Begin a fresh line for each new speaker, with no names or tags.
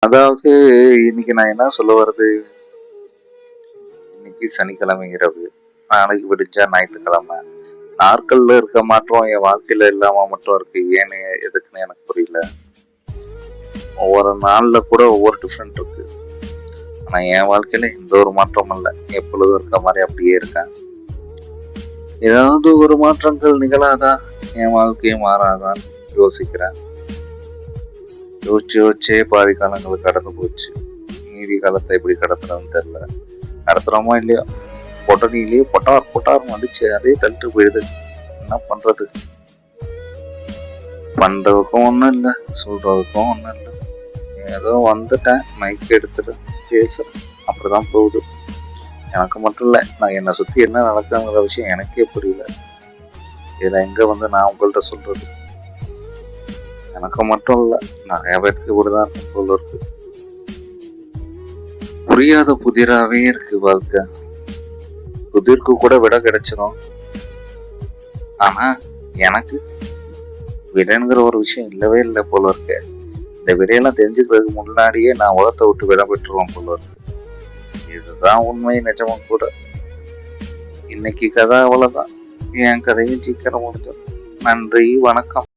அதாவது இன்னைக்கு நான் என்ன சொல்ல வர்றது, இன்னைக்கு சனிக்கிழமை இரவு, நாளைக்கு விடிஞ்சா ஞாயிற்றுக்கிழமை. நாட்கள்ல இருக்க மாற்றம் என் வாழ்க்கையில இல்லாம மட்டும் இருக்கு. ஏன்னு எதுக்குன்னு எனக்கு புரியல. ஒவ்வொரு நாள்ல கூட ஒவ்வொரு டிஃப்ரெண்ட் இருக்கு. ஆனா என் வாழ்க்கையில எந்த ஒரு மாற்றமும் இல்லை. எப்பொழுதும் இருக்க மாதிரி அப்படியே இருக்கேன். ஏதாவது ஒரு மாற்றங்கள் நிகழாதா, என் வாழ்க்கையே மாறாதான்னு யோசிக்கிறேன். யோசிச்சே பாதி காலங்கள் கடந்து போச்சு. மீதி காலத்தை எப்படி கடத்துறோம்னு தெரியல. கடத்துறோமோ இல்லையோ, பொட்டனிலேயே பொட்டார் அடிச்சு அதே தள்ளிட்டு போயிடுது. என்ன பண்றது? பண்றதுக்கும் ஒன்றும் இல்லை, சொல்றதுக்கும் ஒன்றும் இல்லை. ஏதோ வந்துட்டேன், மைக் எடுத்துட்டு பேசுறேன், அப்படிதான் போகுது. எனக்கு மட்டும் இல்லை, நான் என்னை சுற்றி என்ன நடக்குங்கிற விஷயம் எனக்கே புரியல. இதில் எங்கே வந்து நான் உங்கள்கிட்ட சொல்றது? எனக்கு மட்டும் இல்லை, நிறைய பேருக்கு இப்படிதான் இருக்கும் போல இருக்கு. புரியாத புதிராவே இருக்கு வாழ்க்கை. புதிருக்கு கூட விட கிடைச்சிடும். ஆனா எனக்கு விடைங்கிற ஒரு விஷயம் இல்லவே இல்லை போல இருக்கு. இந்த விடையெல்லாம் தெரிஞ்சுக்கிறதுக்கு முன்னாடியே நான் உலகத்தை விட்டு விட பெற்றுருவோம் போல இருக்கு. இதுதான் உண்மை, நிஜமும் கூட. இன்னைக்கு கதை அவ்வளவுதான். என் கதையும் சீக்கிரம் முடிஞ்சிடும். நன்றி, வணக்கம்.